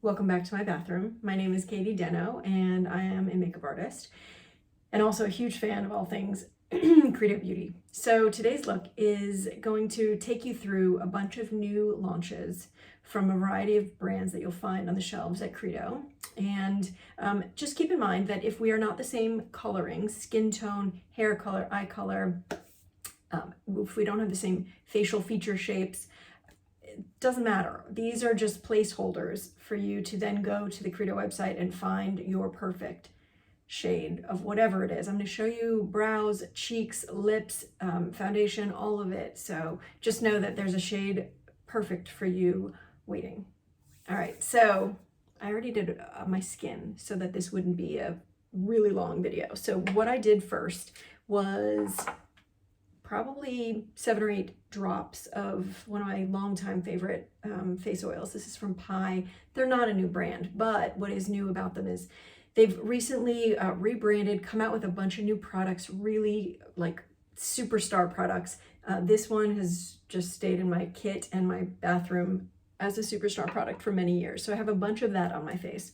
Welcome back to my bathroom. My name is Katey Denno and I am a makeup artist and also a huge fan of all things Credo Beauty. So today's look is going to take you through a bunch of new launches from a variety of brands that you'll find on the shelves at Credo. And just keep in mind that if we are not the same coloring, skin tone, hair color, eye color, if we don't have the same facial feature shapes, doesn't matter. These are just placeholders for you to then go to the Credo website and find your perfect shade of whatever it is. I'm going to show you brows, cheeks, lips, foundation, all of it. So just know that there's a shade perfect for you waiting. All right, so I already did my skin so that this wouldn't be a really long video. So what I did first was probably 7 or 8 drops of one of my longtime favorite face oils. This is from Pi. They're not a new brand, but what is new about them is they've recently rebranded, come out with a bunch of new products, really like superstar products. This one has just stayed in my kit and my bathroom as a superstar product for many years. So I have a bunch of that on my face.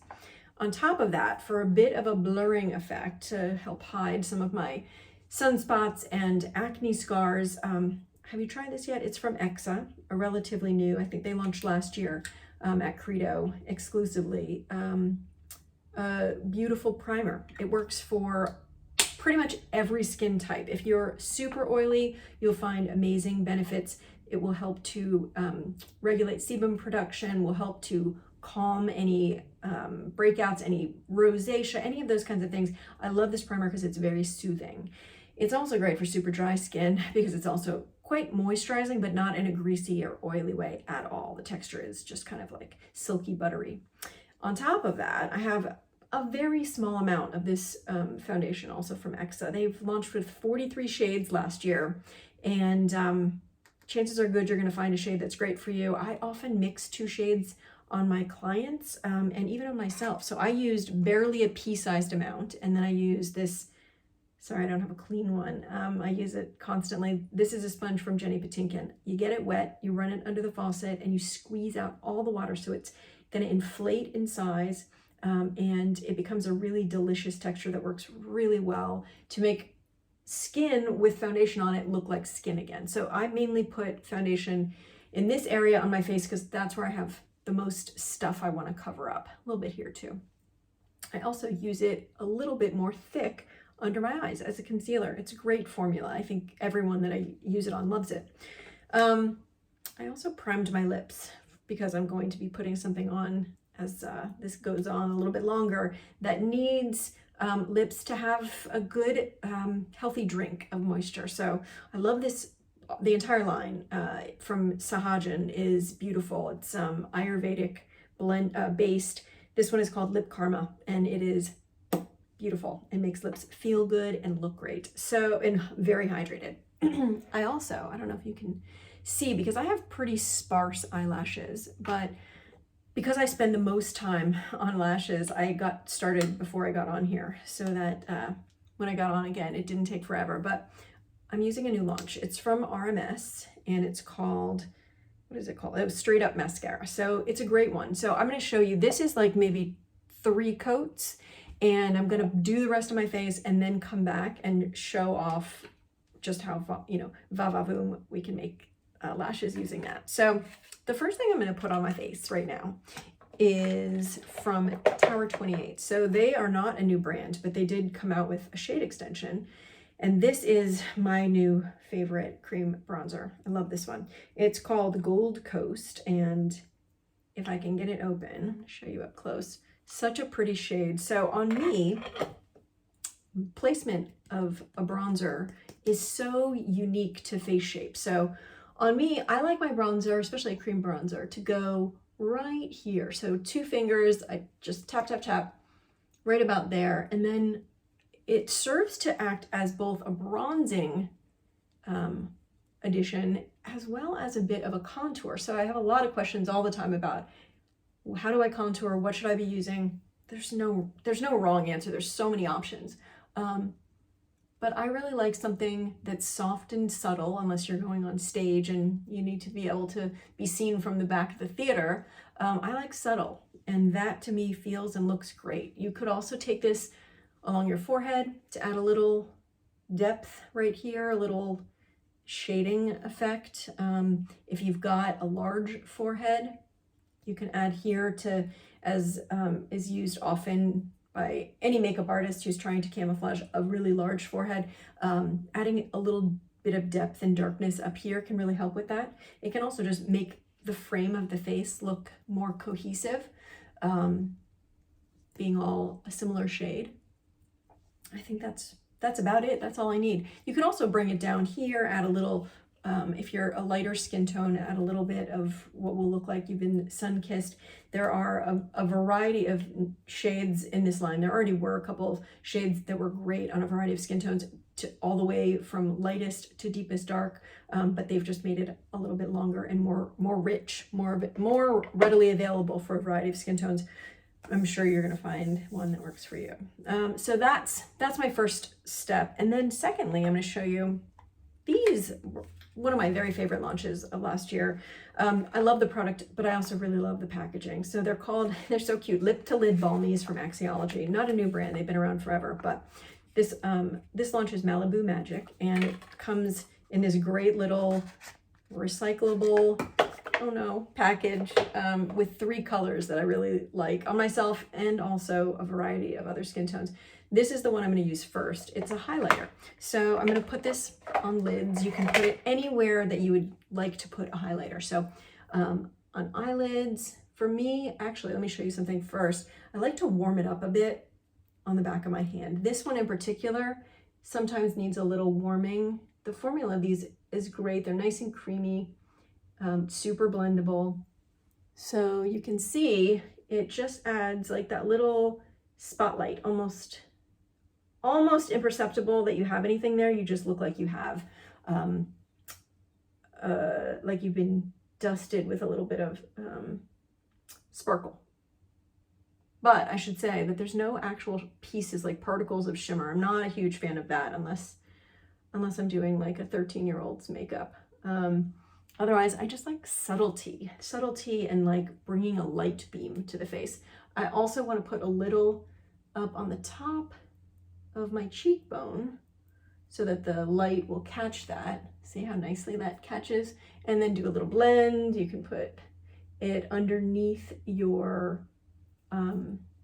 On top of that, for a bit of a blurring effect to help hide some of my sunspots and acne scars. Have you tried this yet? It's from Exa, a relatively new, I think they launched last year at Credo exclusively. A beautiful primer. It works for pretty much every skin type. If you're super oily, you'll find amazing benefits. It will help to regulate sebum production, will help to calm any breakouts, any rosacea, any of those kinds of things. I love this primer because it's very soothing. It's also great for super dry skin because it's also quite moisturizing, but not in a greasy or oily way at all. The texture is just kind of like silky buttery. On top of that, I have a very small amount of this foundation also from Exa. They've launched with 43 shades last year, and chances are good you're going to find a shade that's great for you. I often mix 2 shades on my clients and even on myself. So I used barely a pea-sized amount, and then I use this. Sorry, I don't have a clean one. I use it constantly. This is a sponge from Jenny Patinkin. You get it wet, you run it under the faucet, and you squeeze out all the water so it's going to inflate in size, and it becomes a really delicious texture that works really well to make skin with foundation on it look like skin again. So I mainly put foundation in this area on my face because that's where I have the most stuff I want to cover up. A little bit here too. I also use it a little bit more thick under my eyes as a concealer. It's a great formula. I think everyone that I use it on loves it. I also primed my lips because I'm going to be putting something on as this goes on a little bit longer that needs lips to have a good healthy drink of moisture. So I love this. The entire line from Sahajan is beautiful. It's Ayurvedic blend based. This one is called Lip Karma, and it is beautiful. It makes lips feel good and look great. So, and very hydrated. I don't know if you can see because I have pretty sparse eyelashes, but because I spend the most time on lashes, I got started before I got on here so that when I got on again, it didn't take forever. But I'm using a new launch. It's from RMS and it's called, what is it called? It was Straight Up Mascara. So it's a great one. So I'm going to show you, this is like maybe 3 coats, and I'm going to do the rest of my face and then come back and show off just how, va-va-voom we can make lashes using that. So the first thing I'm going to put on my face right now is from Tower 28. So they are not a new brand, but they did come out with a shade extension. And this is my new favorite cream bronzer. I love this one. It's called Gold Coast. And if I can get it open, I'll show you up close. Such a pretty shade. So on me, placement of a bronzer is so unique to face shape. So on me, I like my bronzer, especially a cream bronzer, to go right here. So 2 fingers, I just tap, tap, tap right about there. And then it serves to act as both a bronzing addition as well as a bit of a contour. So I have a lot of questions all the time about how do I contour? What should I be using? There's no wrong answer. There's so many options. But I really like something that's soft and subtle, unless you're going on stage and you need to be able to be seen from the back of the theater. I like subtle. And that to me feels and looks great. You could also take this along your forehead to add a little depth right here, a little shading effect. If you've got a large forehead, you can add here to, as is used often by any makeup artist who's trying to camouflage a really large forehead. Adding a little bit of depth and darkness up here can really help with that. It can also just make the frame of the face look more cohesive, being all a similar shade. I think that's about it. That's all I need. You can also bring it down here, add a little, if you're a lighter skin tone, add a little bit of what will look like you've been sun-kissed. There are a variety of shades in this line. There already were a couple of shades that were great on a variety of skin tones, to all the way from lightest to deepest dark, but they've just made it a little bit longer and more rich, more readily available for a variety of skin tones. I'm sure you're going to find one that works for you. So that's my first step. And then secondly, I'm going to show you these, one of my very favorite launches of last year. I love the product, but I also really love the packaging. So they're so cute, Lip to Lid Balmies from Axiology. Not a new brand, they've been around forever, but this launch is Malibu Magic, and it comes in this great little recyclable, package with 3 colors that I really like on myself, and also a variety of other skin tones. This is the one I'm going to use first. It's a highlighter. So I'm going to put this on lids. You can put it anywhere that you would like to put a highlighter. So on eyelids, for me, actually, let me show you something first. I like to warm it up a bit on the back of my hand. This one in particular sometimes needs a little warming. The formula of these is great. They're nice and creamy, super blendable. So you can see it just adds like that little spotlight, almost imperceptible that you have anything there. You just look like you have, like you've been dusted with a little bit of sparkle. But I should say that there's no actual pieces, like particles of shimmer. I'm not a huge fan of that unless I'm doing like a 13-year-old's makeup. Otherwise, I just like subtlety and like bringing a light beam to the face. I also want to put a little up on the top of my cheekbone so that the light will catch that. See how nicely that catches? And then do a little blend. You can put it underneath your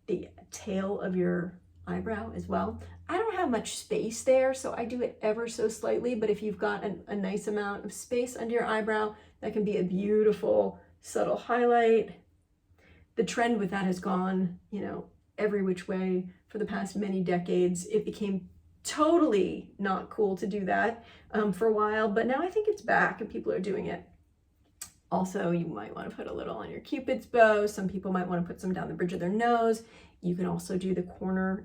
the tail of your eyebrow as well. I don't have much space there, so I do it ever so slightly, but if you've got a nice amount of space under your eyebrow, that can be a beautiful subtle highlight. The trend with that has gone, every which way for the past many decades. It became totally not cool to do that for a while, but now I think it's back and people are doing it. Also, you might want to put a little on your Cupid's bow. Some people might want to put some down the bridge of their nose. You can also do the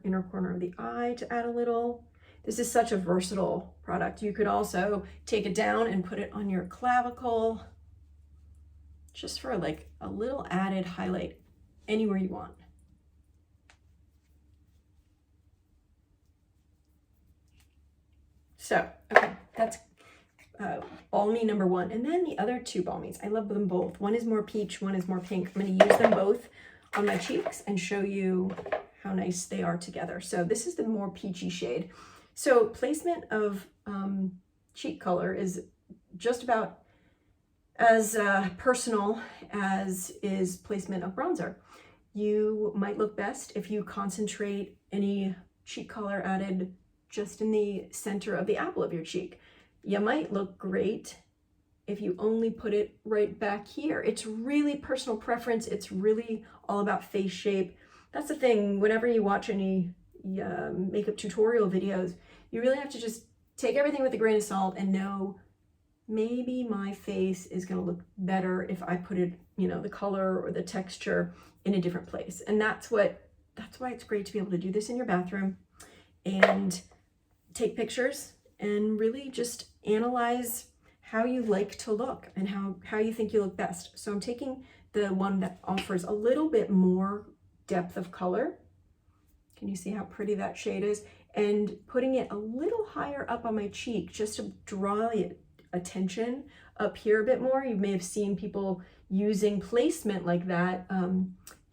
inner corner of the eye to add a little. This is such a versatile product. You could also take it down and put it on your clavicle, just for like a little added highlight anywhere you want. So, okay, that's balmy number 1. And then the other 2 balmies, I love them both. One is more peach, one is more pink. I'm going to use them both on my cheeks and show you how nice they are together. So this is the more peachy shade. So placement of cheek color is just about as personal as is placement of bronzer. You might look best if you concentrate any cheek color added just in the center of the apple of your cheek. You might look great if you only put it right back here. It's really personal preference. It's really all about face shape. That's the thing, whenever you watch any makeup tutorial videos, you really have to just take everything with a grain of salt and know maybe my face is going to look better if I put it, the color or the texture in a different place. And that's why it's great to be able to do this in your bathroom and take pictures and really just analyze how you like to look and how you think you look best. So I'm taking the one that offers a little bit more depth of color. Can you see how pretty that shade is? And putting it a little higher up on my cheek just to draw the attention up here a bit more. You may have seen people using placement like that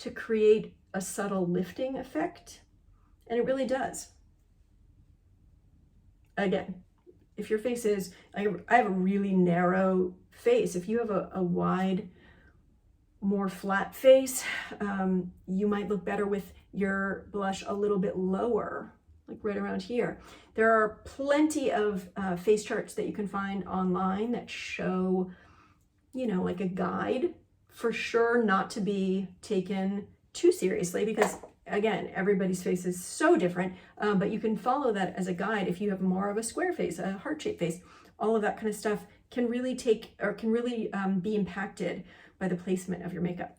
to create a subtle lifting effect, and it really does. Again, if your face is, I have a really narrow face. If you have a wide, more flat face, you might look better with your blush a little bit lower, like right around here. There are plenty of face charts that you can find online that show, you know, like a guide. For sure not to be taken too seriously, because again, everybody's face is so different, but you can follow that as a guide if you have more of a square face, a heart-shaped face. All of that kind of stuff can really be impacted by the placement of your makeup.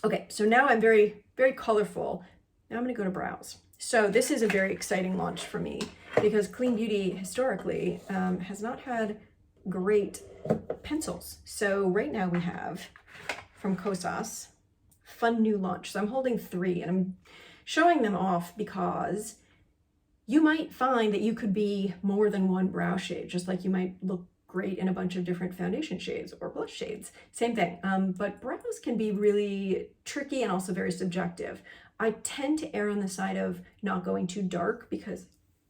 Okay, so now I'm very, very colorful. Now I'm gonna go to brows. So this is a very exciting launch for me because Clean Beauty historically has not had great pencils. So right now we have from Kosas, fun new launch. So I'm holding 3 and I'm showing them off because you might find that you could be more than one brow shade, just like you might look great in a bunch of different foundation shades or blush shades. Same thing. But brows can be really tricky and also very subjective. I tend to err on the side of not going too dark because it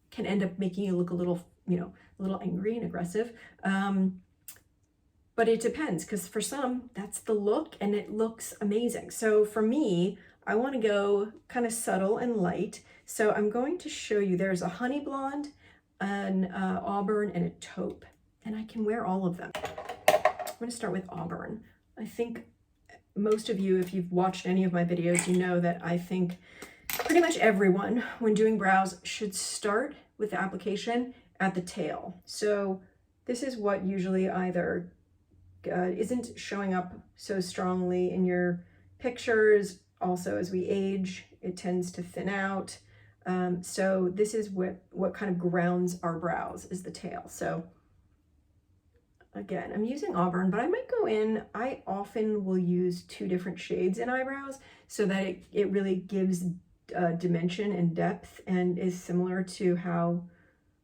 can end up making you look a little, you know, a little angry and aggressive. But it depends, because for some, that's the look and it looks amazing. So for me, I want to go kind of subtle and light. So I'm going to show you, there's a honey blonde, an auburn, and a taupe. And I can wear all of them. I'm going to start with auburn. I think most of you, if you've watched any of my videos, you know that I think pretty much everyone, when doing brows, should start with the application at the tail. So this is what usually either isn't showing up so strongly in your pictures. Also, as we age, it tends to thin out. So this is what kind of grounds our brows, is the tail. So again, I'm using auburn, but I might go in, I often will use 2 different shades in eyebrows so that it really gives dimension and depth, and is similar to how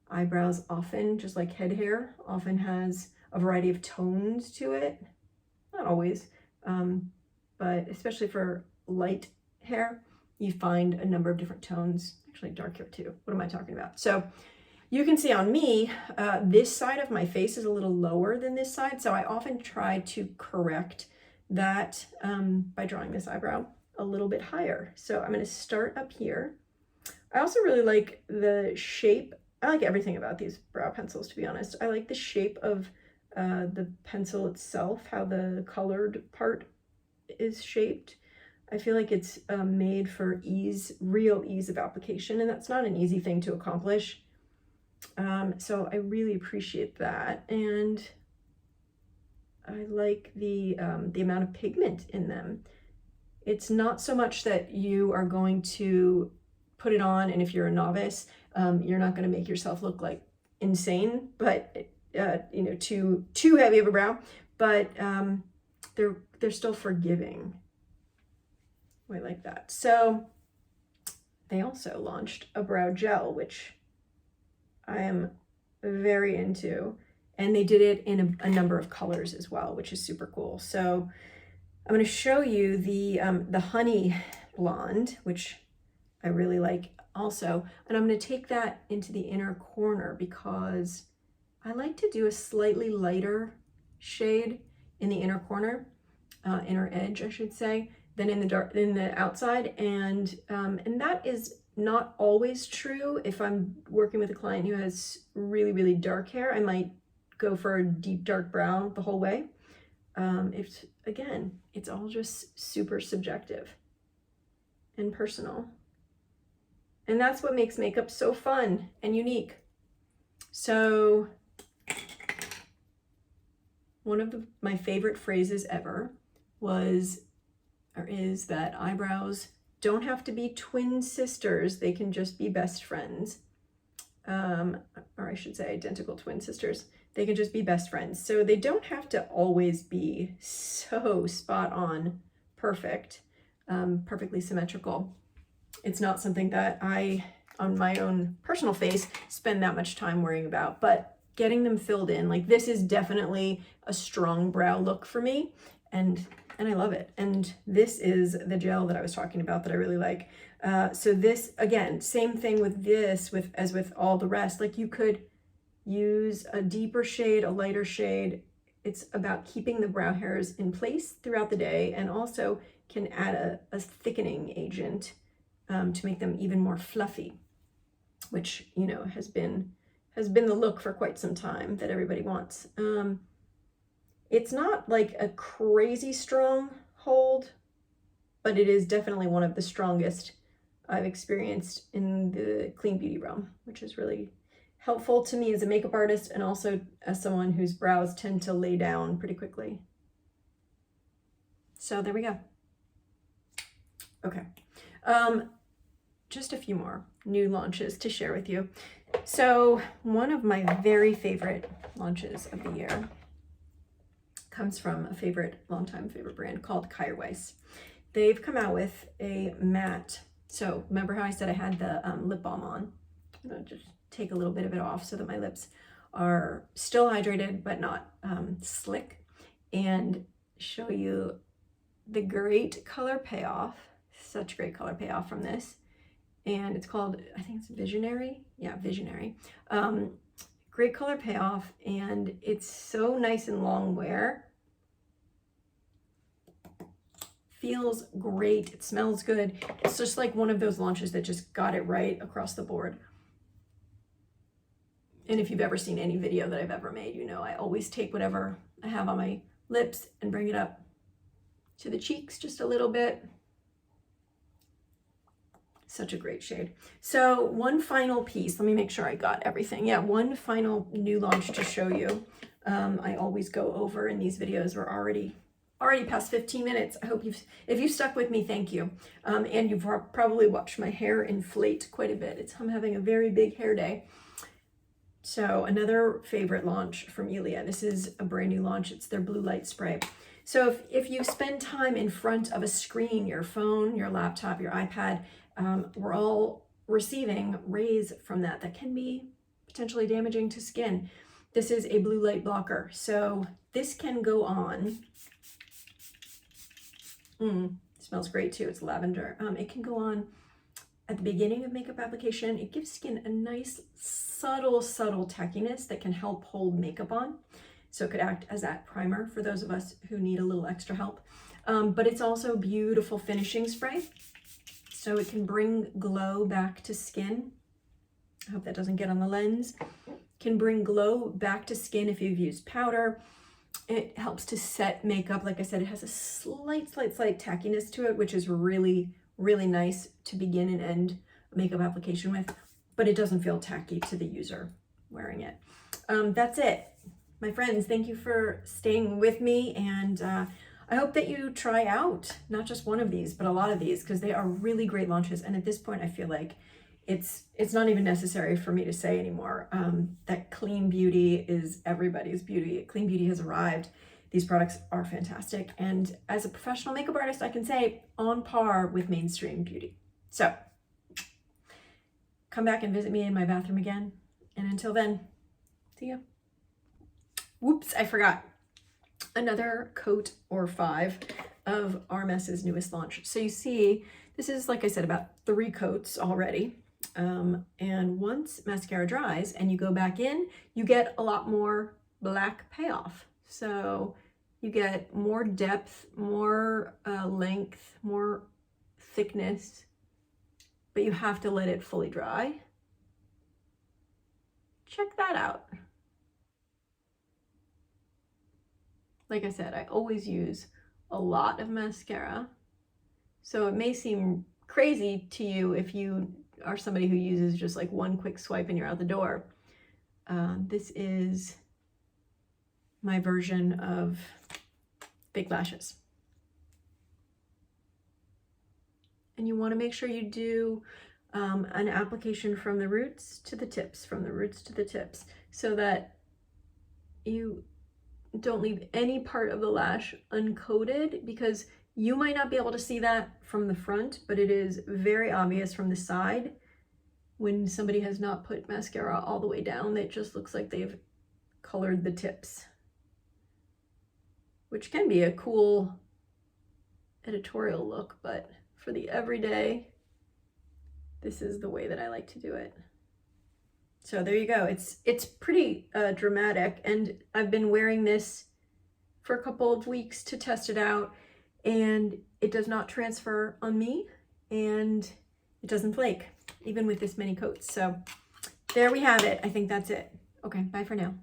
eyebrows often, just like head hair, often has a variety of tones to it. Not always, but especially for light hair, you find a number of different tones, actually dark hair too. What am I talking about? So you can see on me, this side of my face is a little lower than this side. So I often try to correct that by drawing this eyebrow a little bit higher. So I'm going to start up here. I also really like the shape. I like everything about these brow pencils, to be honest. I like the shape of the pencil itself, how the colored part is shaped. I feel like it's made for ease, real ease of application, and that's not an easy thing to accomplish. So I really appreciate that, and I like the amount of pigment in them. It's not so much that you are going to put it on, and if you're a novice, you're not going to make yourself look like insane, but you know, too heavy of a brow, but they're still forgiving. I like that. So they also launched a brow gel, which I am very into, and they did it in a number of colors as well, which is super cool. So I'm going to show you the honey blonde, which I really like also, and I'm going to take that into the inner corner because I like to do a slightly lighter shade in the inner corner, inner edge, I should say, than in the outside, and that is not always true. If I'm working with a client who has really, really dark hair, I might go for a deep dark brown the whole way. Again, it's all just super subjective and personal. And that's what makes makeup so fun and unique. So one of my favorite phrases ever is that eyebrows don't have to be twin sisters. They can just be best friends. Or I should say identical twin sisters. They can just be best friends. So they don't have to always be so spot on, perfect, perfectly symmetrical. It's not something that I, on my own personal face, spend that much time worrying about, but getting them filled in, like this is definitely a strong brow look for me. And and I love it. And this is the gel that I was talking about that I really like. So this, again, same thing with this as with all the rest. Like you could use a deeper shade, a lighter shade. It's about keeping the brow hairs in place throughout the day, and also can add a thickening agent to make them even more fluffy, which, you know, has been the look for quite some time that everybody wants. It's not like a crazy strong hold, but it is definitely one of the strongest I've experienced in the clean beauty realm, which is really helpful to me as a makeup artist and also as someone whose brows tend to lay down pretty quickly. So there we go. Okay. Just a few more new launches to share with you. So one of my very favorite launches of the year comes from a longtime favorite brand called Kaiser. They've come out with a matte. So remember how I said I had the lip balm on? I'm gonna just take a little bit of it off so that my lips are still hydrated but not slick, and show you the great color payoff. Such great color payoff from this. And it's called, I think it's Visionary. Yeah, Visionary. Great color payoff, and it's so nice and long wear. Feels great. It smells good. It's just like one of those launches that just got it right across the board. And if you've ever seen any video that I've ever made, you know I always take whatever I have on my lips and bring it up to the cheeks just a little bit. Such a great shade. So one final piece, let me make sure I got everything. Yeah, one final new launch to show you. I always go over in these videos. We're already past 15 minutes. I hope if you've stuck with me, thank you. And you've probably watched my hair inflate quite a bit. I'm having a very big hair day. So another favorite launch from Ilia. This is a brand new launch. It's their blue light spray. So if you spend time in front of a screen, your phone, your laptop, your iPad, we're all receiving rays from that can be potentially damaging to skin. This is a blue light blocker. So this can go on. Smells great too. It's lavender. It can go on at the beginning of makeup application. It gives skin a nice, subtle tackiness that can help hold makeup on. So it could act as that primer for those of us who need a little extra help. But it's also beautiful finishing spray. So it can bring glow back to skin. I hope that doesn't get on the lens. Can bring glow back to skin if you've used powder. It helps to set makeup. Like I said, it has a slight tackiness to it, which is really, really nice to begin and end a makeup application with, but it doesn't feel tacky to the user wearing it. That's it. My friends, thank you for staying with me, and I hope that you try out not just one of these, but a lot of these, because they are really great launches. And at this point, I feel like it's not even necessary for me to say anymore that clean beauty is everybody's beauty. Clean beauty has arrived. These products are fantastic. And as a professional makeup artist, I can say on par with mainstream beauty. So come back and visit me in my bathroom again. And until then, see ya. Whoops, I forgot. Another coat or 5 of RMS's newest launch. So you see, this is, like I said, about 3 coats already. And once mascara dries and you go back in, you get a lot more black payoff. So you get more depth, more length, more thickness, but you have to let it fully dry. Check that out. Like I said, I always use a lot of mascara. So it may seem crazy to you if you are somebody who uses just like one quick swipe and you're out the door. This is my version of fake lashes. And you want to make sure you do an application from the roots to the tips, so that you don't leave any part of the lash uncoated, because you might not be able to see that from the front, but it is very obvious from the side when somebody has not put mascara all the way down. It just looks like they've colored the tips, which can be a cool editorial look, but for the everyday, this is the way that I like to do it. So there you go. It's pretty dramatic, and I've been wearing this for a couple of weeks to test it out, and it does not transfer on me, and it doesn't flake, even with this many coats. So there we have it. I think that's it. Okay, bye for now.